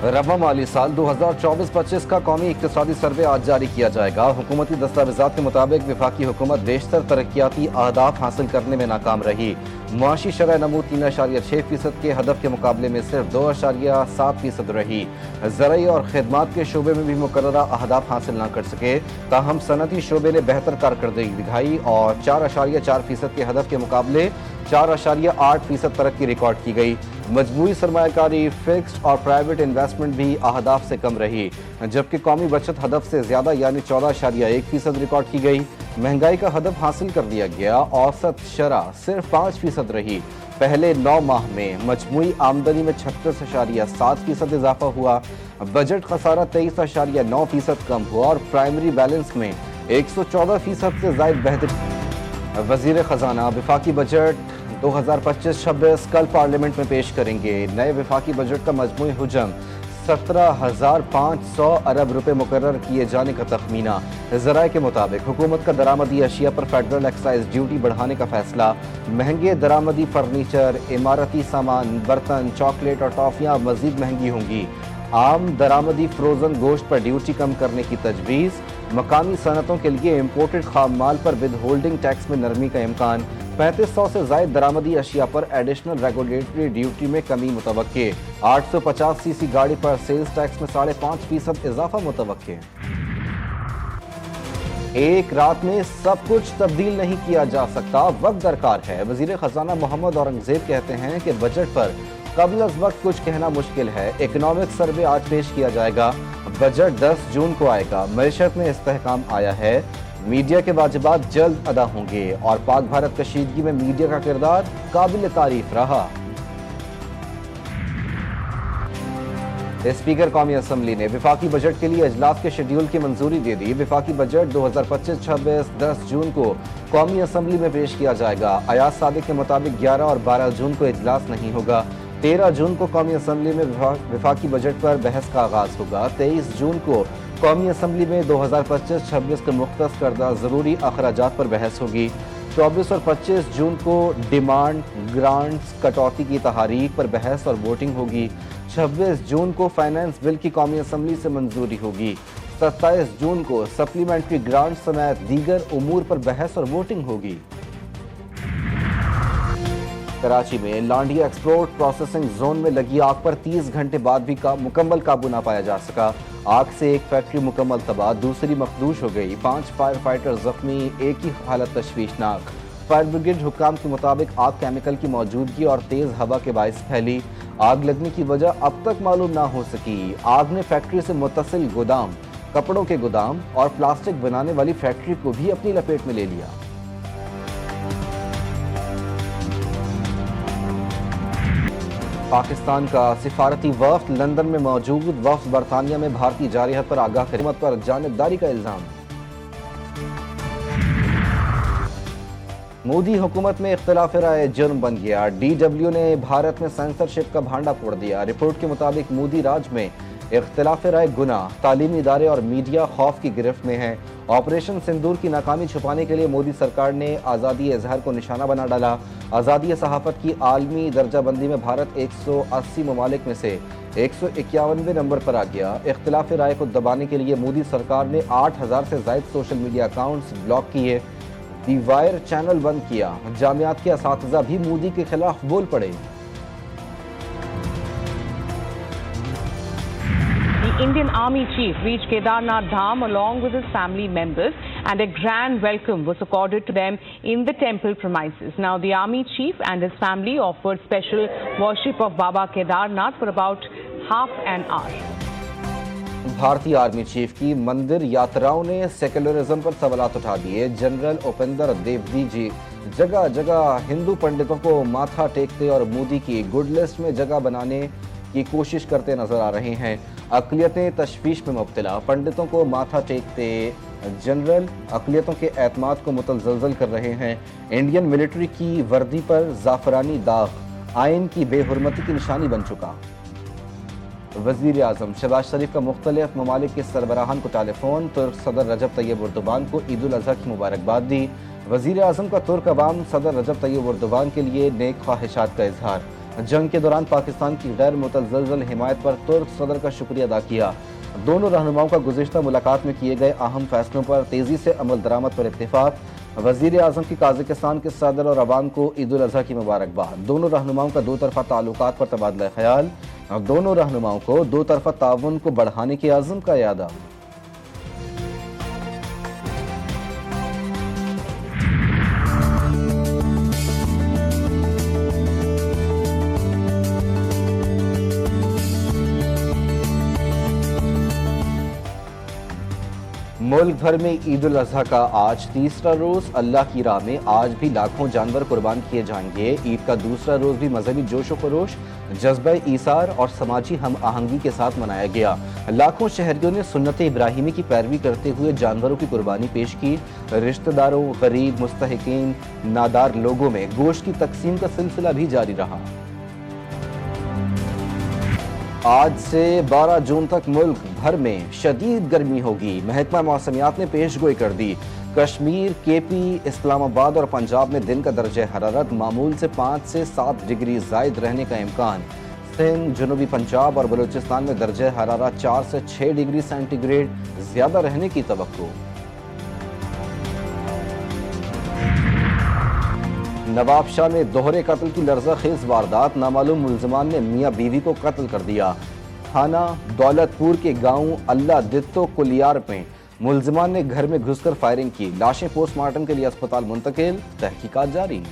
रवा माली साल 2024-25 का कौमी इक्तिसादी सर्वे आज जारी किया जाएगा। हुकूमती दस्तावेज़ात के मुताबिक वफाकी हुकूमत बेशतर तरक्याती अहदाफ हासिल करने में नाकाम रही। मुआशी शरह नमू 3.6% के हदफ के मुकाबले में सिर्फ 2.7% रही। ज़राई और खिदमात के शोबे में भी मुकर्ररा अहदाफ हासिल न कर सके, ताहम सनती शोबे ने बेहतर कारकर्दगी दिखाई और 4.4% के हदफ के मुकाबले 4.8% तरक्की रिकॉर्ड की गई। मजमूई सरमायाकारी, फिक्स्ड और प्राइवेट इन्वेस्टमेंट भी अहदाफ से कम रही, जबकि कौमी बचत हदफ से ज़्यादा यानी 14.1% रिकॉर्ड की गई। महंगाई का हदफ हासिल कर दिया गया, औसत शरह सिर्फ 5% रही। पहले 9 माह में मजमूई आमदनी में 36.7% इजाफा हुआ। बजट खसारा 23.9% कम हुआ और प्राइमरी बैलेंस में 114% से ज़ायद बेहतरी। वज़ीर ख़जाना वफाकी बजट 2025-26 कल पार्लियामेंट में पेश करेंगे। नए वफाकी बजट का मजमूई हुजम 17,500 अरब रुपए मुकर्रर किए जाने का तखमीना। ज़राए के मुताबिक हुकूमत का दरामदी अशिया पर फेडरल एक्साइज ड्यूटी बढ़ाने का फैसला। महंगे दरामदी फर्नीचर, इमारती सामान, बर्तन, चॉकलेट और टॉफियाँ मजीद महंगी होंगी। आम दरामदी फ्रोजन गोश्त पर ड्यूटी कम करने की तजवीज़। मकामी सनतों के लिए इम्पोर्टेड खाम माल पर विद होल्डिंग टैक्स में नरमी का इम्कान। 3500 से ज़ायद दरामदी अशिया पर एडिशनल रेगुलेटरी ड्यूटी में कमी मुतवक्के। 850 सीसी गाड़ी पर सेल्स टैक्स में 5.5% इजाफा मुतवक्के। एक रात में सब कुछ तब्दील नहीं किया जा सकता, वक्त दरकार है। वज़ीर ख़जाना मोहम्मद औरंगज़ेब कहते हैं कि बजट पर कबल अज़ वक्त कुछ कहना मुश्किल है। इकनॉमिक सर्वे आज पेश किया जाएगा। बजट 10 जून को आएगा। मईशत में इस्तेहकाम आया है। मीडिया के वाजिबात जल्द अदा होंगे और पाक भारत कशीदगी में मीडिया का किरदार काबिल तारीफ रहा। स्पीकर कौमी असम्बली ने वफाकी बजट के लिए अजलास के शेड्यूल की मंजूरी दे दी। वफाकी बजट 2025-26 10 जून को कौमी असम्बली में पेश किया जाएगा। अयाज सादिक के मुताबिक 11 और 12 जून को इजलास नहीं होगा। 13 जून को कौमी असम्बली में वफाकी बजट पर बहस का आगाज होगा। 23 जून को कौमी असम्बली में 2025-26 के मुख्तस करदा ज़रूरी अखराजात पर बहस होगी। 24 और 25 जून को डिमांड ग्रांट्स कटौती की तहारीक पर बहस और वोटिंग होगी। 26 जून को फाइनेंस बिल की कौमी असम्बली से मंजूरी होगी। 27 जून को सप्लीमेंट्री ग्रांट समेत दीगर उमूर पर बहस और वोटिंग होगी। कराची में लांडिया एक्सपोर्ट प्रोसेसिंग जोन में लगी आग पर 30 घंटे बाद भी मुकम्मल काबू ना पाया जा सका। आग से एक फैक्ट्री मुकम्मल तबाह, दूसरी मखदूश हो गई। 5 फायर फाइटर जख्मी, एक ही हालत तशवीशनाक। फायर ब्रिगेड हुक्काम के मुताबिक आग केमिकल की मौजूदगी और तेज हवा के बायस फैली। आग लगने की वजह अब तक मालूम ना हो सकी। आग ने फैक्ट्री से मुत्तसिल गोदाम, कपड़ों के गोदाम और प्लास्टिक बनाने वाली फैक्ट्री को भी अपनी लपेट में ले लिया। पाकिस्तान का सिफारती वफ्द लंदन में मौजूद वफ्द बरतानिया में भारतीय जारहत पर आगाह हुकूमत पर जानिबदारी का इल्जाम। मोदी हुकूमत में इख्तिलाफ राय जुर्म बन गया। DW ने भारत में सेंसरशिप का भांडा फोड़ दिया। रिपोर्ट के मुताबिक मोदी राज में इख्तिलाफ राय गुनाह, तालीमी इदारे और मीडिया खौफ की गिरफ्त में है। ऑपरेशन सिंदूर की नाकामी छुपाने के लिए मोदी सरकार ने आज़ादी इजहार को निशाना बना डाला। आज़ादी सहाफ़त की आलमी दर्जाबंदी में भारत 180 ममालिक में से 151वें नंबर पर आ गया। इख्तिलाफ राय को दबाने के लिए मोदी सरकार ने 8000 से ज़ायद सोशल मीडिया अकाउंट्स ब्लॉक किए, दी वायर चैनल बंद किया। जामियात के असातिज़ा भी मोदी के खिलाफ बोल पड़े। The Indian Army Chief reached Kedarnath Dham along with his family members, and a grand welcome was accorded to them in the temple premises. Now, the Army Chief and his family offered special worship of Baba Kedarnath for about half an hour. भारतीय army chief की मंदिर यात्राओं ने secularism पर सवालात उठा दिए। General Upendra Dwivedi ji जगह जगह हिंदू पंडितों को माथा टेकते और मोदी की गुड लिस्ट में जगह बनाने की कोशिश करते नजर आ रहे हैं। अक़लियतें तशवीश में मुब्तला, पंडितों को माथा टेकते जनरल अक़लियतों के एतमाद को मुतज़लज़ल कर रहे हैं। इंडियन मिलिट्री की वर्दी पर ज़ाफ़रानी दाग आइन की बेहुरमती की निशानी बन चुका। वज़ीर आज़म शहबाज शरीफ का मुख्तलिफ ममालिक के सरबराहान को टेलीफोन। तुर्क सदर रजब तैयब एर्दोगान को ईद उल अज़हा की मुबारकबाद दी। वज़ीर आज़म का तुर्क अवाम सदर रजब तैयब एर्दोगान के लिए नेक ख्वाहिशात का इजहार। जंग के दौरान पाकिस्तान की गैर मुतज़लज़ल हिमायत पर तुर्क सदर का शुक्रिया अदा किया। दोनों रहनुमाओं का गुज़िश्ता मुलाकात में किए गए अहम फैसलों पर तेज़ी से अमल दरामद पर इत्तेफाक। वज़ीर आज़म की काज़ाकिस्तान के सदर और अवाम को ईद उल अज़हा की मुबारकबाद। दोनों रहनुमाओं का दो तरफ़ा ताल्लुकात पर तबादला ख्याल। दोनों रहनुमाओं को दो तरफ़ा ताउन को बढ़ाने के आज़म का यादा। मुल्क भर में ईद उल अज़हा का आज तीसरा रोज़। अल्लाह की राह में आज भी लाखों जानवर कुर्बान किए जाएंगे। ईद का दूसरा रोज़ भी मजहबी जोश व खरोश, जज्बा ईसार और समाजी हम आहंगी के साथ मनाया गया। लाखों शहरियों ने सुन्नत इब्राहिमी की पैरवी करते हुए जानवरों की कुर्बानी पेश की। रिश्तेदारों, गरीब, मुस्तहिकीन, नादार लोगों में गोश्त की तकसीम का सिलसिला भी जारी रहा। आज से 12 जून तक मुल्क भर में शदीद गर्मी होगी। महकमा मौसमियात ने पेशगोई कर दी। कश्मीर, केपी, इस्लामाबाद और पंजाब में दिन का दर्जा हरारत मामूल से 5 से 7 डिग्री ज़ायद रहने का इम्कान। सिंध, जनूबी पंजाब और बलूचिस्तान में दर्जा हरारत 4 से 6 डिग्री सेंटीग्रेड ज़्यादा रहने की तवक्को। नवाबशाह में दोहरे कत्ल की लर्ज़ाखेज़ वारदात। नामालूम मुल्ज़िमान ने मियाँ बीवी को कत्ल कर दिया। थाना दौलतपुर के गांव अल्लाह दित्तो कुलियार में मुल्ज़िमान ने घर में घुसकर फायरिंग की। लाशें पोस्टमार्टम के लिए अस्पताल मुंतकिल, तहकीकात जारी।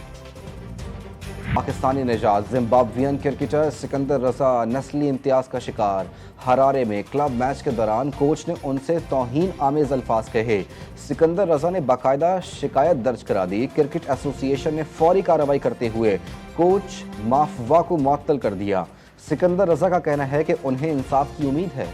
पाकिस्तानी निजात जिम्बाब्वियन क्रिकेटर सिकंदर रजा नस्ली इम्तियाज का शिकार। हरारे में क्लब मैच के दौरान कोच ने उनसे तौहीन आमेज अल्फाज कहे। सिकंदर रजा ने बाकायदा शिकायत दर्ज करा दी। क्रिकेट एसोसिएशन ने फौरी कार्रवाई करते हुए कोच माफवा को मुअत्तल कर दिया। सिकंदर रजा का कहना है कि उन्हें इंसाफ की उम्मीद है।